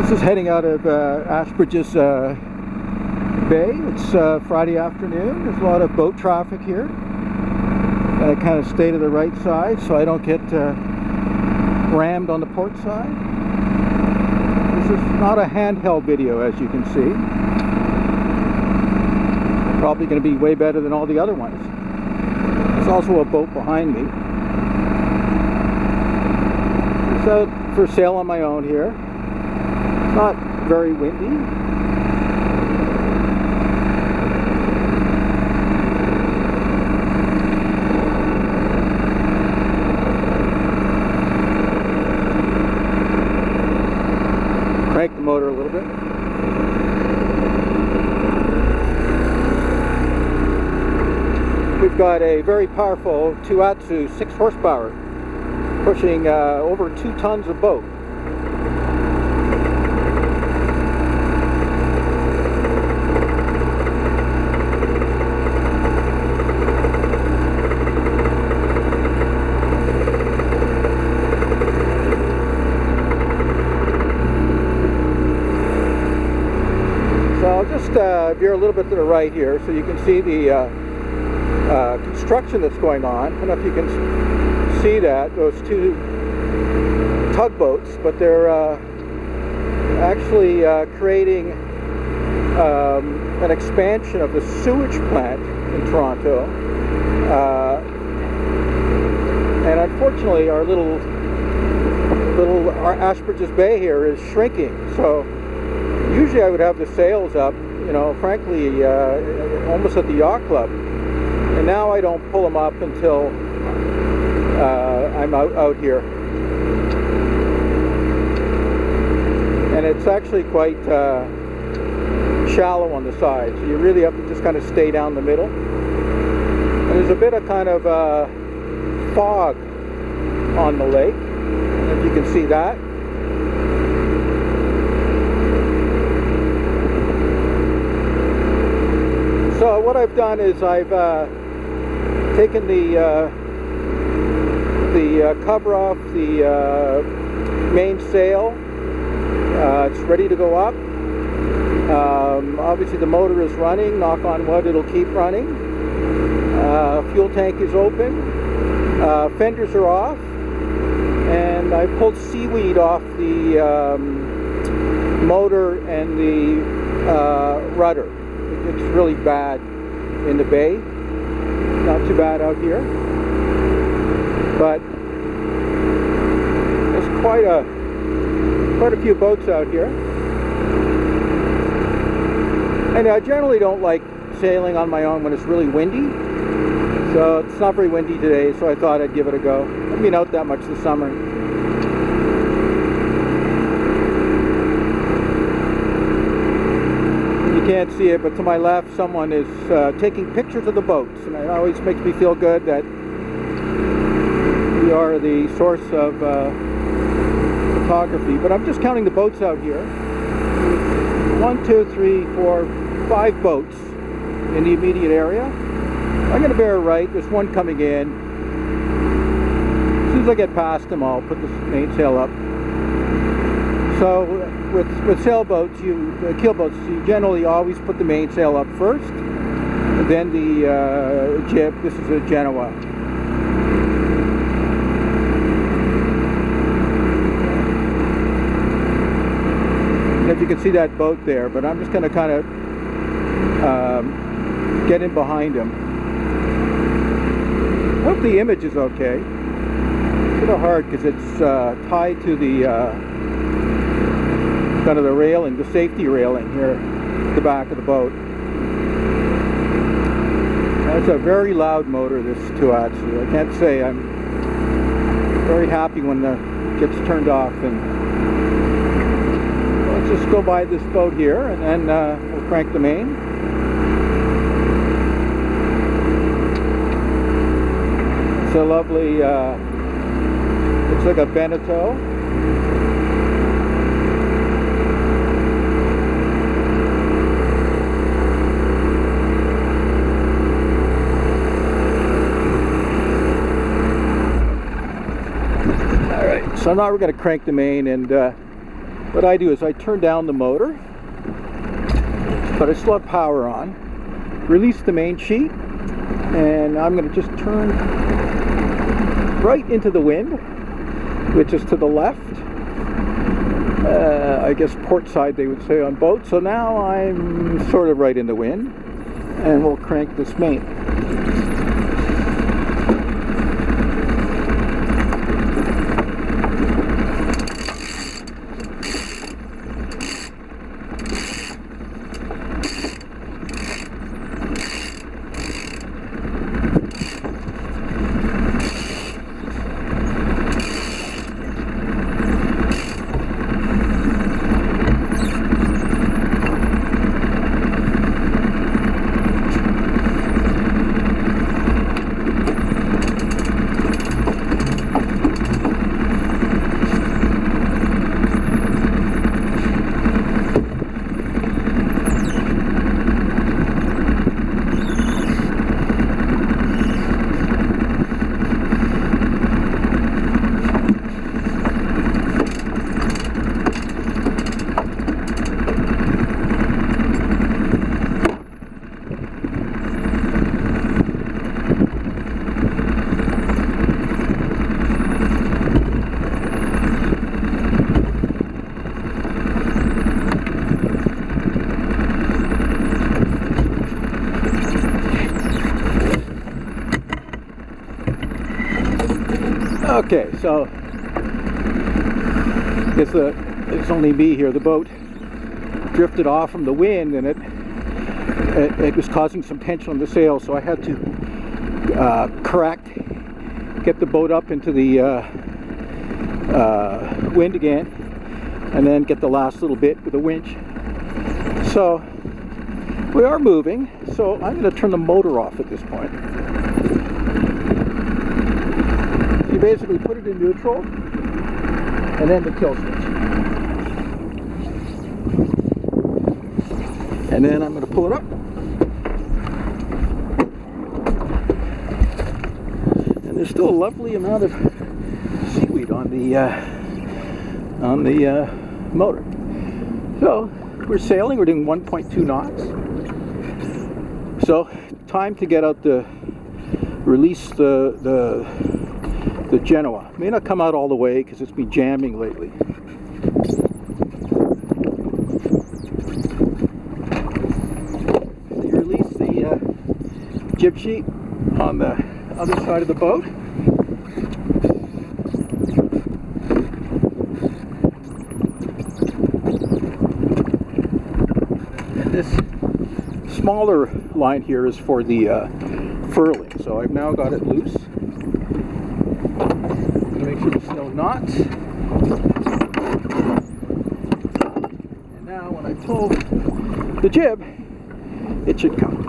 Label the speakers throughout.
Speaker 1: This is heading out of Ashbridge's Bay. It's Friday afternoon. There's a lot of boat traffic here. I kind of stay to the right side so I don't get rammed on the port side. This is not a handheld video, as you can see. Probably going to be way better than all the other ones. There's also a boat behind me. It's out for sale on my own here. It's not very windy. Crank the motor a little bit. We've got a very powerful Tohatsu 6 horsepower pushing over 2 tons of boat. I'll just veer a little bit to the right here so you can see the construction that's going on. I don't know if you can see that, those two tugboats, but they're actually creating an expansion of the sewage plant in Toronto. And unfortunately our little Ashbridge's Bay here is shrinking. So usually I would have the sails up, you know, frankly, almost at the yacht club. And now I don't pull them up until I'm out here. And it's actually quite shallow on the side, so you really have to just kind of stay down the middle. And there's a bit of kind of fog on the lake, if you can see that. So what I've done is I've taken the cover off the main sail. It's ready to go up. Obviously the motor is running. Knock on wood, it'll keep running. Fuel tank is open. Fenders are off. And I pulled seaweed off the motor and the rudder. It's really bad in the bay. Not too bad out here, but there's quite a few boats out here. And I generally don't like sailing on my own when it's really windy. So it's not very windy today, so I thought I'd give it a go. I haven't been out that much this summer. Can't see it, but to my left someone is taking pictures of the boats, and it always makes me feel good that we are the source of photography. But I'm just counting the boats out here. 1, 2, 3, 4, 5 boats in the immediate area. I'm going to bear right. There's one coming in. As soon as I get past them, I'll put the mainsail up. So with sailboats, keelboats, you generally always put the mainsail up first, then the jib. This is a Genoa. And if you can see that boat there, but I'm just going to kind of get in behind him. I hope the image is okay. It's a little hard because it's tied to the kind of the railing, the safety railing here at the back of the boat. That's a very loud motor, this Tohatsu. I can't say I'm very happy when it gets turned off. And let's just go by this boat here, and then we'll crank the main. It's a lovely, looks like a Beneteau. So now we're going to crank the main and what I do is I turn down the motor, but I still have power on, release the main sheet, and I'm going to just turn right into the wind, which is to the left. I guess port side they would say on boats. So now I'm sort of right in the wind, and we'll crank this main. Okay, so it's only me here. The boat drifted off from the wind, and it was causing some tension on the sail, so I had to get the boat up into the wind again, and then get the last little bit with a winch. So we are moving, so I'm going to turn the motor off at this point. You basically put it in neutral, and then the kill switch. And then I'm going to pull it up. And there's still a lovely amount of seaweed on the motor. So we're sailing. We're doing 1.2 knots. So time to get out release the Genoa. May not come out all the way because it's been jamming lately. So you release the jib sheet on the other side of the boat. And this smaller line here is for the furling. So I've now got it loose. Make sure there's no knots. And now when I pull the jib, it should come.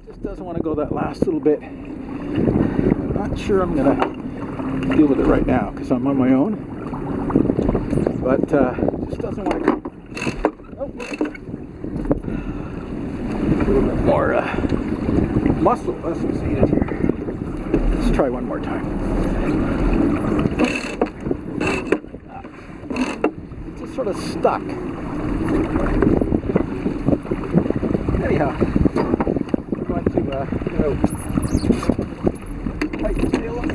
Speaker 1: Just doesn't want to go that last little bit. I'm not sure I'm going to deal with it right now because I'm on my own. But just doesn't want to go. Oh. A little bit more muscle associated here. Let's try one more time. It's just sort of stuck. Anyhow, I'm going to tighten the sail up.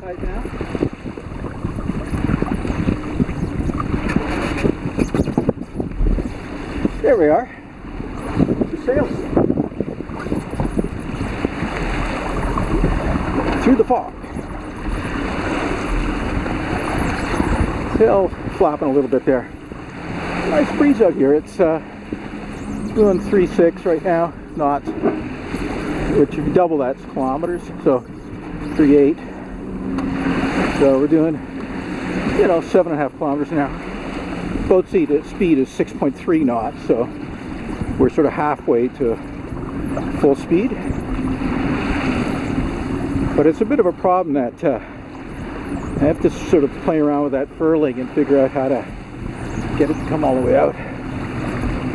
Speaker 1: Tight now. There we are. The sails through the fog. Sail flapping a little bit there. Nice breeze out here. It's doing 3.6 right now knots, which if you double that's kilometers, so 3.8. So we're doing, 7.5 kilometers an hour. Boat speed is 6.3 knots, so we're sort of halfway to full speed. But it's a bit of a problem that I have to sort of play around with that furling and figure out how to get it to come all the way out.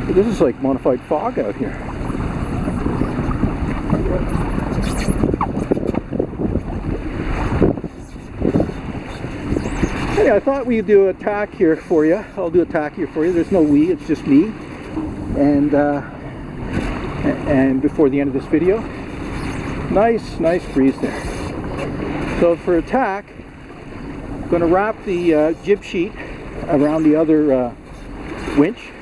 Speaker 1: This is like modified fog out here. Hey, I thought we'd do a tack here for you. I'll do a tack here for you. There's no we, it's just me. And before the end of this video, nice breeze there. So for a tack, I'm going to wrap the jib sheet around the other winch.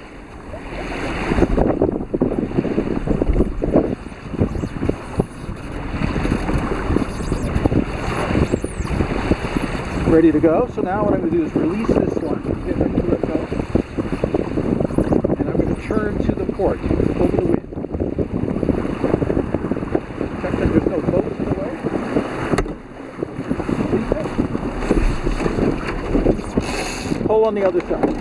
Speaker 1: Ready to go. So now what I'm going to do is release this one, get ready to let go, and I'm going to turn to the port over the wind. Check that there's no boats in the way. Pull on the other side.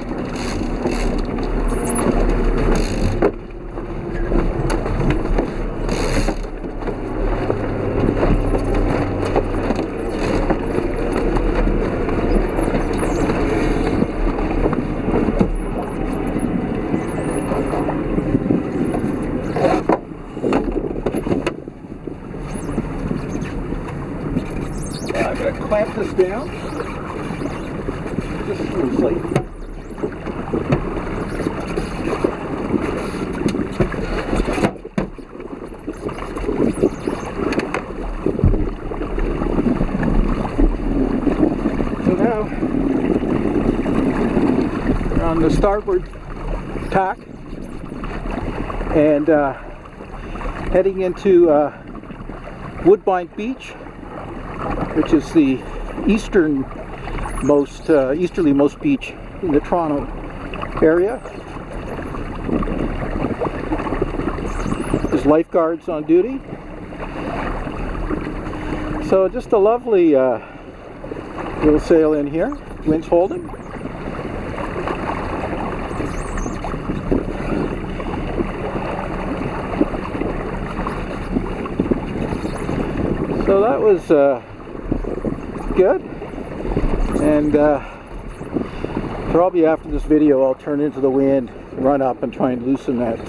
Speaker 1: I'm going to clamp this down just loosely. So now we're on the starboard tack and heading into Woodbine Beach, which is the easterlymost beach in the Toronto area. There's lifeguards on duty. So just a lovely little sail in here. Wind's holding. So that was good, and probably after this video I'll turn into the wind, run up and try and loosen that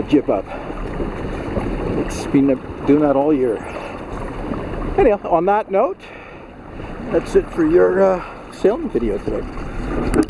Speaker 1: jib up. It's been doing that all year. Anyhow, on that note, that's it for your sailing video today.